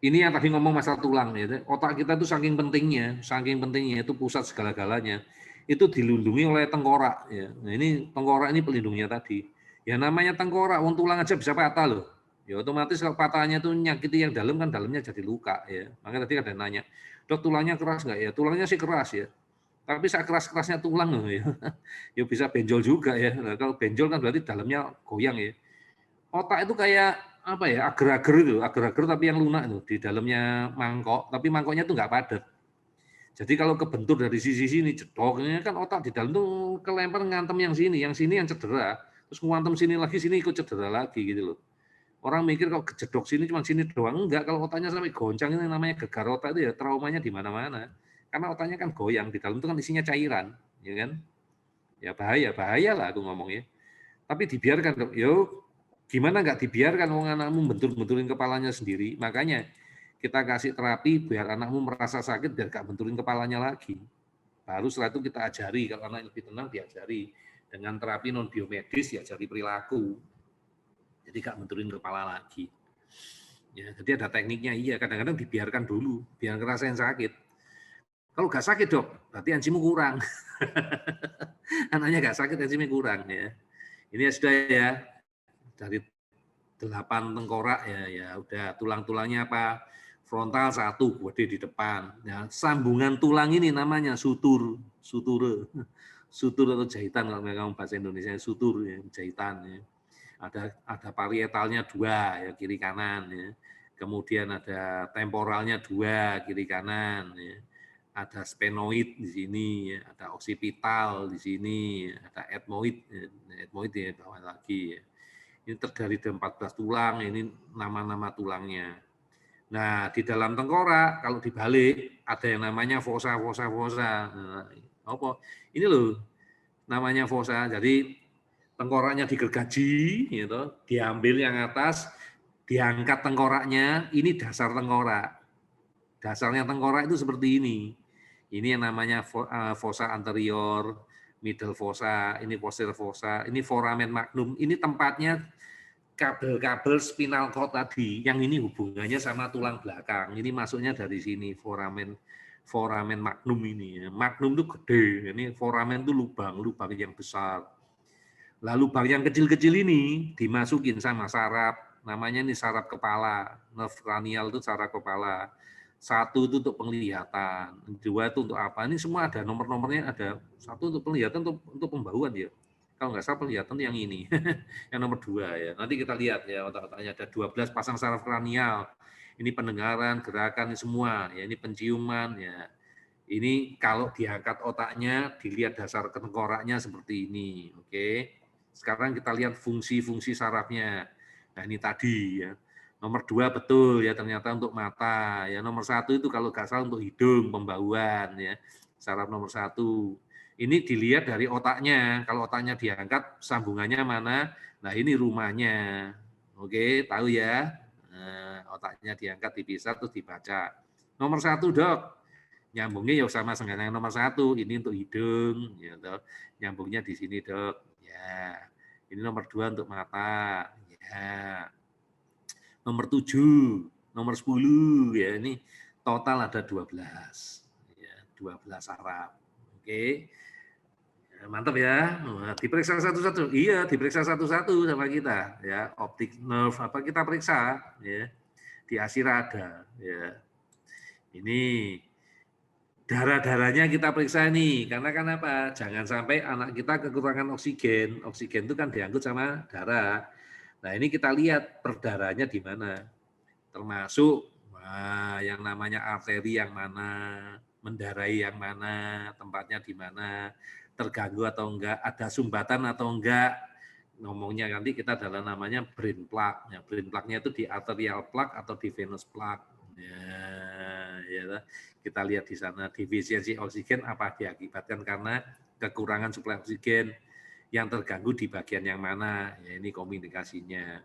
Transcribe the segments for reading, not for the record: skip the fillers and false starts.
Ini yang tadi ngomong masalah tulang, ya. Otak kita itu saking pentingnya itu pusat segala-galanya. Itu dilindungi oleh tengkorak. Ya. Nah, ini tengkorak ini pelindungnya tadi. Ya namanya tengkorak, wong tulang aja bisa patah loh. Ya otomatis kalau patahnya itu nyakiti yang dalam kan dalamnya jadi luka. Ya. Makanya tadi ada yang nanya, dok tulangnya keras nggak ya? Tulangnya sih keras ya. Tapi saat keras-kerasnya tulang loh ya. Ya bisa benjol juga ya. Nah, kalau benjol kan berarti dalamnya goyang ya. Otak itu kayak apa ya, agar-agar itu, agar-agar tapi yang lunak itu di dalamnya mangkok, tapi mangkoknya itu nggak padat. Jadi kalau kebentur dari sisi sini jedok, ini kan otak di dalam tuh kelempar ngantem yang sini yang cedera, terus ngantem sini lagi, sini ikut cedera lagi gitu loh. Orang mikir kalau kejedok sini cuma sini doang, enggak, kalau otaknya sampai goncang ini namanya gegar otak itu ya traumanya di mana-mana. Karena otaknya kan goyang, di dalam itu kan isinya cairan, ya kan? Ya bahaya lah aku ngomongnya. Tapi dibiarkan, yuk gimana nggak dibiarkan wong anakmu bentur-benturin kepalanya sendiri. Makanya kita kasih terapi biar anakmu merasa sakit biar gak benturin kepalanya lagi. Baru setelah itu kita ajari, kalau anak lebih tenang diajari. Dengan terapi non biomedis diajari perilaku. Jadi gak benturin kepala lagi. Ya, jadi ada tekniknya, iya. Kadang-kadang dibiarkan dulu, biar ngerasain sakit. Kalau nggak sakit dok, berarti enzimmu kurang. Anaknya nggak sakit, enzimnya kurang ya. Ini ya sudah ya, dari 8 tengkorak ya, ya udah tulang-tulangnya apa? Frontal 1 gede di depan. Ya, sambungan tulang ini namanya sutur, sutur atau jahitan kalau memang bahasa Indonesia sutur ya, jahitan ya. Ada parietalnya 2 ya kiri kanan ya. Kemudian ada temporalnya 2 kiri kanan ya. Ada sphenoid di sini, ya. Ada occipital di sini, ada ethmoid, ethmoid ya bawah lagi ya. Ini terdiri dari 14 tulang, ini nama-nama tulangnya. Nah, di dalam tengkorak, kalau dibalik, ada yang namanya fosa. Nah, apa? Ini loh, namanya fosa. Jadi, tengkoraknya digergaji, gitu, diambil yang atas, diangkat tengkoraknya, ini dasar tengkorak. Dasarnya tengkorak itu seperti ini. Ini yang namanya fosa anterior, middle fossa, ini posterior fossa, ini foramen magnum. Ini tempatnya kabel-kabel spinal cord tadi, yang ini hubungannya sama tulang belakang. Ini masuknya dari sini, foramen magnum ini. Magnum itu gede, ini foramen itu lubang yang besar. Lah lubang yang kecil-kecil ini dimasukin sama saraf, namanya ini saraf kepala, nerve cranial itu saraf kepala. 1 itu untuk penglihatan, 2 itu untuk apa? Ini semua ada nomor-nomornya, ada 1 untuk penglihatan, untuk pembauan ya. Kalau nggak salah penglihatan yang ini, yang nomor 2 ya. Nanti kita lihat ya otak-otaknya ada 12 pasang saraf kranial. Ini pendengaran, gerakan, ini semua ya. Ini penciuman ya. Ini kalau diangkat otaknya, dilihat dasar tengkoraknya seperti ini. Oke. Sekarang kita lihat fungsi-fungsi sarafnya. Nah ini tadi ya. Nomor 2 betul ya ternyata untuk mata. Ya nomor 1 itu kalau nggak salah untuk hidung, pembauan ya. Saraf nomor 1. Ini dilihat dari otaknya. Kalau otaknya diangkat, sambungannya mana? Nah ini rumahnya. Oke, tahu ya. Nah, otaknya diangkat, dipisah, terus dibaca. Nomor 1 dok, nyambungnya ya sama dengan yang nomor 1. Ini untuk hidung, ya, dok. Nyambungnya di sini dok. Ya, ini nomor 2 untuk mata. Ya, nomor 7, nomor 10 ya, ini total ada 12 ya, 12 saraf. Oke, ya, mantap ya. Nah, diperiksa satu-satu. Iya, diperiksa satu-satu sama kita ya. Optik nerve apa kita periksa ya. Di Asira ada ya. Ini darah-darahnya kita periksa nih, karena kan apa? Jangan sampai anak kita kekurangan oksigen. Oksigen itu kan diangkut sama darah. Nah, ini kita lihat perdarahnya di mana. Termasuk yang namanya arteri yang mana, mendarahi yang mana, tempatnya di mana, terganggu atau enggak, ada sumbatan atau enggak. Ngomongnya nanti kita adalah namanya brain plaque. Ya, brain plaque-nya itu di arterial plaque atau di venous plaque. Ya, kita lihat di sana defisiensi oksigen apa diakibatkan karena kekurangan suplai oksigen, yang terganggu di bagian yang mana. Ya, ini komunikasinya.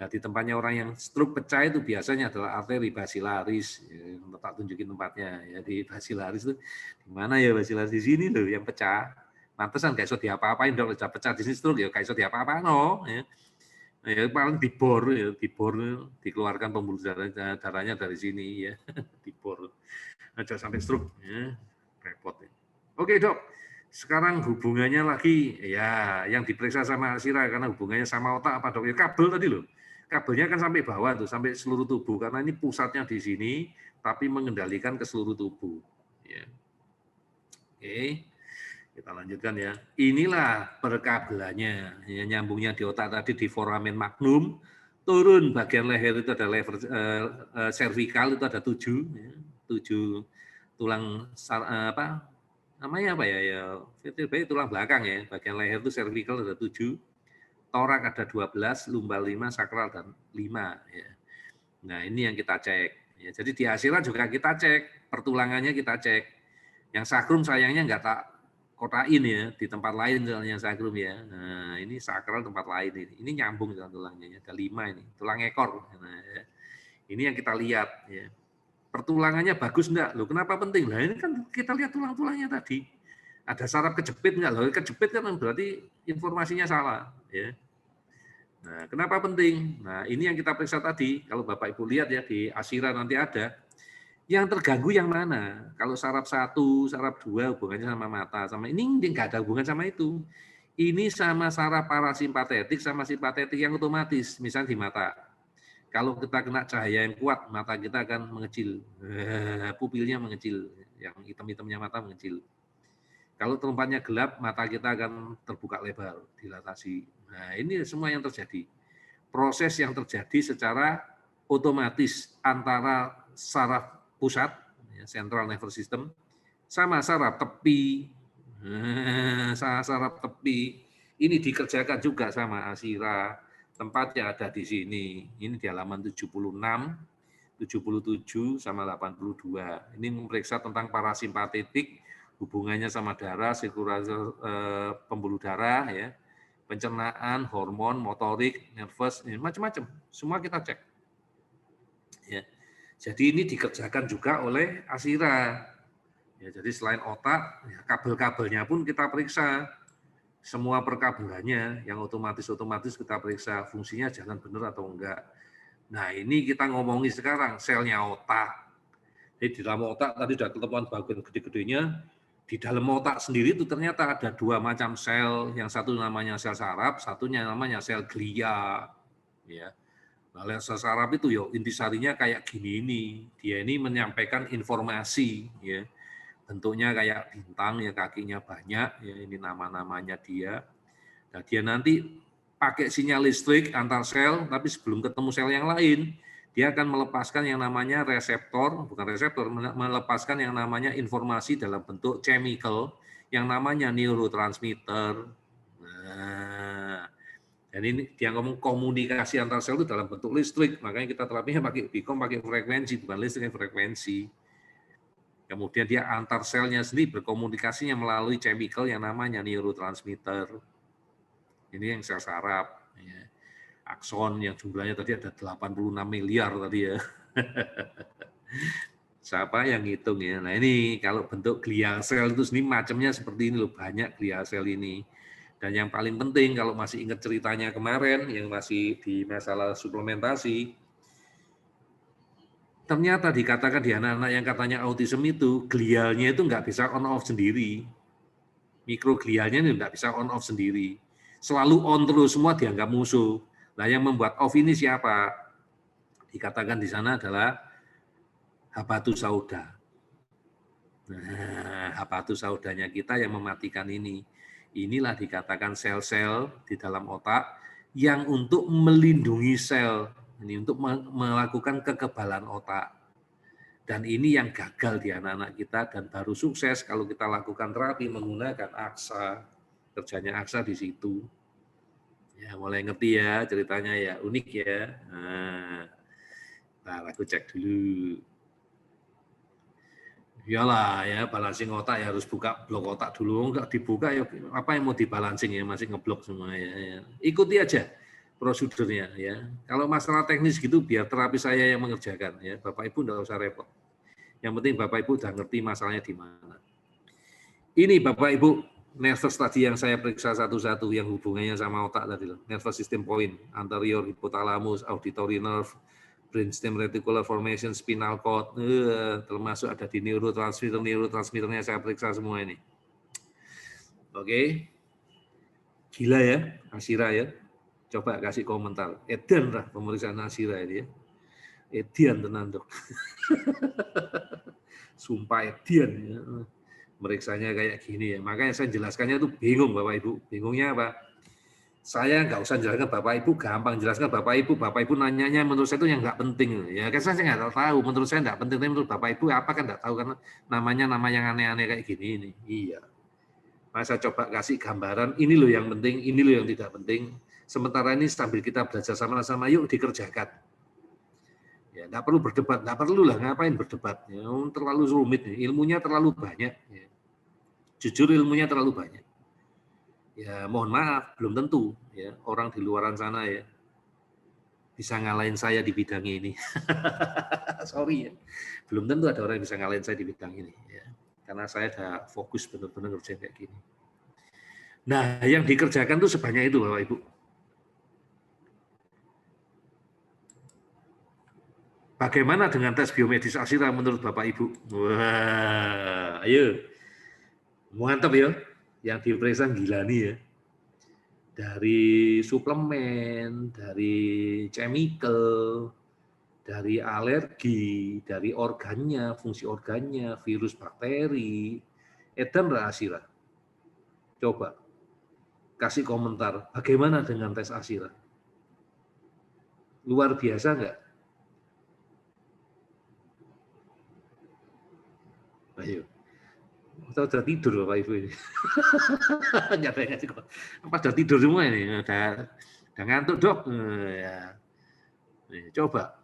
Nah, di tempatnya orang yang stroke pecah itu biasanya adalah arteri basilaris. Ya, tak tunjukin tempatnya ya, di basilaris itu di mana ya basilaris? Di sini loh yang pecah. Pantesan gak iso diapa-apain dok, udah pecah di sini stroke ya gak iso diapa-apain no. Ya. Ya paling dibor, ya dibor, dikeluarkan pembuluh darahnya dari sini ya, dibor. Aja sampai stroke, ya, repot. Ya. Oke dok, sekarang hubungannya lagi, ya yang diperiksa sama Asira karena hubungannya sama otak apa dok? Ya kabel tadi loh, kabelnya kan sampai bawah tuh, sampai seluruh tubuh karena ini pusatnya di sini, tapi mengendalikan ke seluruh tubuh. Ya. Oke. Kita lanjutkan ya. Inilah perkabelannya. Ya, nyambungnya di otak tadi di foramen magnum, turun bagian leher itu ada leher cervical itu ada 7, ya, 7 tulang apa namanya apa ya ya vertebrae tulang belakang ya. Bagian leher itu cervical ada 7, torak ada 12, lumbal 5, sakral dan 5 ya. Nah, ini yang kita cek. Ya, jadi di hasilan juga kita cek, pertulangannya kita cek. Yang sakrum sayangnya nggak tak kotain ya, di tempat lain soalnya sakrum ya. Nah, ini sakral tempat lain ini. Ini nyambung dengan tulangnya, ada 5 ini, tulang ekor. Nah, ya. Ini yang kita lihat ya. Pertulangannya bagus enggak? Loh, kenapa penting? Lah ini kan kita lihat tulang-tulangnya tadi. Ada saraf kejepit enggak? Loh, kejepit kan berarti informasinya salah ya. Nah, kenapa penting? Nah, ini yang kita periksa tadi. Kalau Bapak Ibu lihat ya di Asira nanti ada. Yang terganggu yang mana? Kalau saraf 1, saraf 2 hubungannya sama mata, sama ini nggak ada hubungan sama itu. Ini sama saraf parasimpatetik sama simpatetik yang otomatis, misalnya di mata. Kalau kita kena cahaya yang kuat, mata kita akan mengecil, pupilnya mengecil, yang hitam-hitamnya mata mengecil. Kalau tempatnya gelap, mata kita akan terbuka lebar, dilatasi. Nah, ini semua yang terjadi. Proses yang terjadi secara otomatis antara saraf pusat, central nervous system, sama saraf tepi. Saraf tepi. Ini dikerjakan juga sama Asira. Tempatnya ada di sini. Ini di halaman 76, 77 sama 82. Ini memeriksa tentang parasimpatetik, hubungannya sama darah, sirkulasi pembuluh darah, ya, pencernaan, hormon, motorik, nervous, macam-macam. Semua kita cek. Ya. Jadi ini dikerjakan juga oleh Asira. Ya, jadi selain otak, ya, kabel-kabelnya pun kita periksa. Semua perkabelannya yang otomatis kita periksa fungsinya jalan benar atau enggak. Nah, ini kita ngomongin sekarang selnya otak. Jadi di dalam otak tadi sudah ketemuan bagian gede-gedenya. Di dalam otak sendiri itu ternyata ada 2 macam sel. Yang satu namanya sel saraf, satunya namanya sel glia. Ya. Nah, sel saraf itu ya intisarinya kayak gini ini. Dia ini menyampaikan informasi, ya. Bentuknya kayak bintang, ya, kakinya banyak, ya, ini nama-namanya dia. Nah, dia nanti pakai sinyal listrik antar sel, tapi sebelum ketemu sel yang lain, dia akan melepaskan yang namanya reseptor, bukan reseptor, melepaskan yang namanya informasi dalam bentuk chemical, yang namanya neurotransmitter. Nah, dan ini dia ngomong komunikasi antar sel itu dalam bentuk listrik, makanya kita terapinya pakai Bicom, pakai frekuensi, bukan listrik, frekuensi. Kemudian dia antar selnya sendiri berkomunikasinya melalui chemical yang namanya neurotransmitter. Ini yang sel saraf. Ya. Akson yang jumlahnya tadi ada 86 miliar tadi ya. Siapa yang ngitung ya? Nah ini kalau bentuk glial sel itu sendiri macamnya seperti ini loh, banyak glial sel ini. Dan yang paling penting kalau masih ingat ceritanya kemarin yang masih di masalah suplementasi, ternyata dikatakan di anak-anak yang katanya autism itu, glialnya itu nggak bisa on off sendiri. Mikroglialnya ini nggak bisa on off sendiri. Selalu on terus, semua dianggap musuh. Nah yang membuat off ini siapa? Dikatakan di sana adalah habatus sauda. Nah, habatus saudanya kita yang mematikan ini. Inilah dikatakan sel-sel di dalam otak yang untuk melindungi sel, ini untuk melakukan kekebalan otak. Dan ini yang gagal di anak-anak kita dan baru sukses kalau kita lakukan terapi menggunakan aksa. Kerjanya aksa di situ. Ya, mulai ngerti ya ceritanya ya, unik ya. Nah, aku cek dulu. Iyalah ya, balancing otak ya harus buka blok otak dulu. Enggak dibuka ya apa yang mau dibalancing ya, masih ngeblok semua ya. Ikuti aja prosedurnya ya. Kalau masalah teknis gitu biar terapi saya yang mengerjakan ya. Bapak Ibu enggak usah repot. Yang penting Bapak Ibu udah ngerti masalahnya di mana. Ini Bapak Ibu nervous tadi yang saya periksa satu-satu yang hubungannya sama otak tadi loh. Nervous system point, anterior hypothalamus, auditory nerve, brainstem reticular formation, spinal cord, termasuk ada di neurotransmitternya saya periksa semua ini. Oke. Gila ya, Asira ya. Coba kasih komentar. Edan lah pemeriksaan Asira ini ya. Edian tenan dok. Sumpah edian ya. Meriksanya kayak gini ya. Makanya saya jelaskannya itu bingung Bapak Ibu. Bingungnya apa? Saya nggak usah jelaskan Bapak Ibu, gampang jelaskan Bapak Ibu nanyanya menurut saya itu yang nggak penting. Ya kan saya nggak tahu, menurut saya nggak penting, tapi menurut Bapak Ibu apa kan nggak tahu karena namanya nama yang aneh-aneh kayak gini ini. Iya. Masa coba kasih gambaran, ini loh yang penting, ini loh yang tidak penting. Sementara ini sambil kita belajar sama-sama, yuk dikerjakan. Ya, nggak perlu berdebat, nggak perlu lah, ngapain berdebat? Ya, terlalu rumit, ilmunya terlalu banyak. Ya. Jujur ilmunya terlalu banyak. Ya mohon maaf, belum tentu ya orang di luaran sana ya bisa ngalahin saya di bidang ini. Sorry ya, belum tentu ada orang yang bisa ngalahin saya di bidang ini ya. Karena saya ada fokus benar-benar kerja kayak gini. Nah, yang dikerjakan tuh sebanyak itu Bapak Ibu. Bagaimana dengan tes biomedis Asira menurut Bapak Ibu? Wah, ayo. Mantap ya. Yang diperiksa gila nih ya. Dari suplemen, dari chemical, dari alergi, dari organnya, fungsi organnya, virus, bakteri. Edan Asira. Coba kasih komentar. Bagaimana dengan tes Asira? Luar biasa nggak? Ayo. Kita udah tidur Bapak Ibu ini. Nggak kok. Apa udah tidur semua ini? Udah ngantuk dok. Ya. Coba.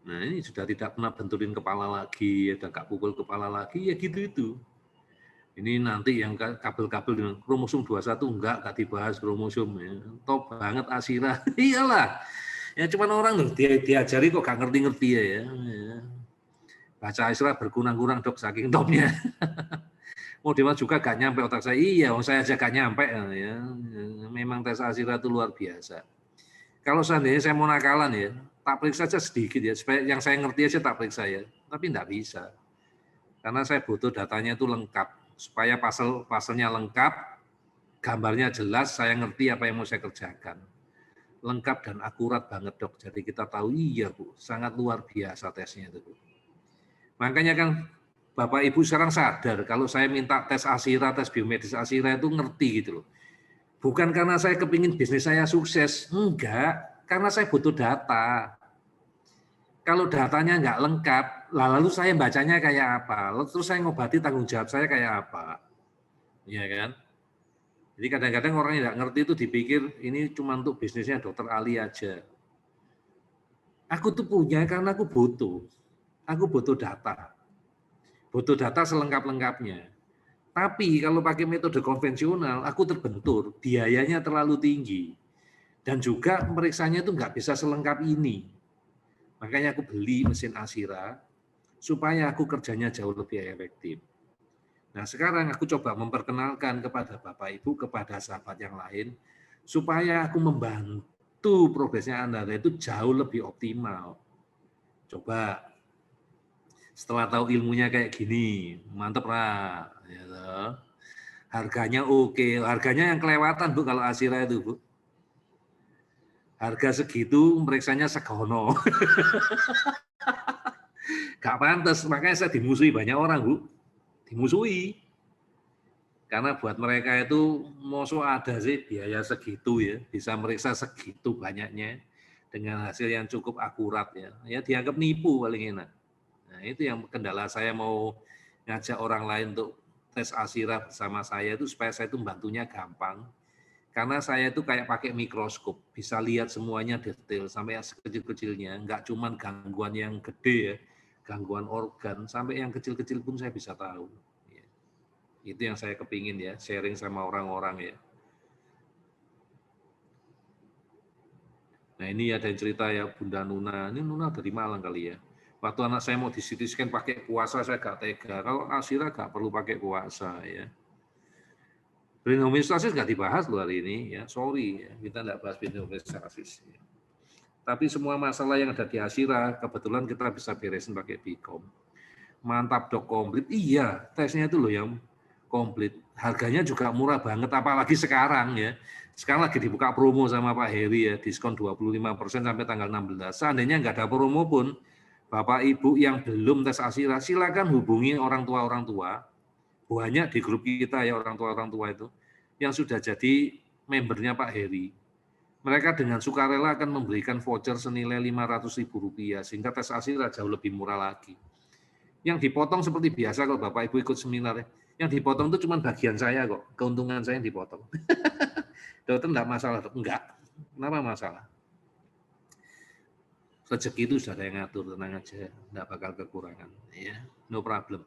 Nah ini sudah tidak pernah benturin kepala lagi, ada nggak pukul kepala lagi, ya gitu itu. Ini nanti yang kabel-kabel dengan kromosom 21 nggak dibahas kromosom. Ya. Top banget Asira. Iyalah. Ya cuman orang loh diajari kok gak ngerti-ngerti ya. Baca Asira berkurang-kurang dok saking topnya. Mau Dewas juga gak nyampe otak saya. Iya, saya aja gak nyampe ya. Memang tes Asira itu luar biasa. Kalau seandainya saya mau nakalan ya, tak periksa saja sedikit ya, supaya yang saya ngerti aja tak periksa ya. Tapi enggak bisa. Karena saya butuh datanya itu lengkap. Supaya paselnya lengkap, gambarnya jelas, saya ngerti apa yang mau saya kerjakan. Lengkap dan akurat banget dok. Jadi kita tahu, iya Bu, sangat luar biasa tesnya itu Bu. Makanya kan Bapak Ibu sekarang sadar kalau saya minta tes Asira, tes biomedis Asira itu ngerti gitu loh. Bukan karena saya kepingin bisnis saya sukses, enggak, karena saya butuh data. Kalau datanya enggak lengkap, lalu saya bacanya kayak apa? Terus saya ngobati tanggung jawab saya kayak apa? Iya kan? Jadi kadang-kadang orang yang enggak ngerti itu dipikir ini cuma untuk bisnisnya dokter Ali aja. Aku tuh punya karena aku butuh. Aku butuh data. Butuh data selengkap-lengkapnya. Tapi kalau pakai metode konvensional, aku terbentur, biayanya terlalu tinggi. Dan juga meriksanya itu nggak bisa selengkap ini. Makanya aku beli mesin Asira, supaya aku kerjanya jauh lebih efektif. Nah sekarang aku coba memperkenalkan kepada Bapak Ibu, kepada sahabat yang lain, supaya aku membantu progresnya Anda itu jauh lebih optimal. Coba setelah tahu ilmunya kayak gini, mantep lah. Ya, harganya oke, harganya yang kelewatan Bu kalau Asira itu Bu. Harga segitu meriksanya segono. Gak pantas, makanya saya dimusuhi banyak orang Bu. Dimusuhi. Karena buat mereka itu mosok ada sih biaya segitu ya, bisa meriksa segitu banyaknya dengan hasil yang cukup akurat ya. Ya dianggap nipu paling enak. Nah, itu yang kendala saya mau ngajak orang lain untuk tes Asira bersama saya itu supaya saya itu bantunya gampang. Karena saya itu kayak pakai mikroskop, bisa lihat semuanya detail sampai yang sekecil-kecilnya, enggak cuma gangguan yang gede ya, gangguan organ, sampai yang kecil-kecil pun saya bisa tahu. Itu yang saya kepingin ya, sharing sama orang-orang ya. Nah ini ada yang cerita ya Bunda Nuna, ini Nuna dari Malang kali ya. Waktu anak saya mau di CT scan pakai puasa, saya gak tega. Kalau Asira gak perlu pakai puasa ya. Brain homeostasis nggak dibahas loh hari ini ya, sorry ya, kita nggak bahas brain homeostasis. Ya. Tapi semua masalah yang ada di Asira kebetulan kita bisa beresin pakai Bicom. Mantap dok, komplit. Iya, tesnya itu loh yang komplit. Harganya juga murah banget, apalagi sekarang ya. Sekarang lagi dibuka promo sama Pak Heri ya, diskon 25% sampai tanggal 16. Seandainya nggak ada promo pun, Bapak Ibu yang belum tes Asira, silakan hubungi orang tua banyak di grup kita ya orang tua itu yang sudah jadi membernya Pak Heri. Mereka dengan sukarela akan memberikan voucher senilai Rp500.000 sehingga tes Asira jauh lebih murah lagi. Yang dipotong seperti biasa kalau Bapak Ibu ikut seminar, yang dipotong itu cuma bagian saya kok, keuntungan saya yang dipotong. Dokter enggak masalah, enggak. Kenapa masalah? Rezeki itu sudah ada yang ngatur, tenang aja, enggak bakal kekurangan, ya, no problem.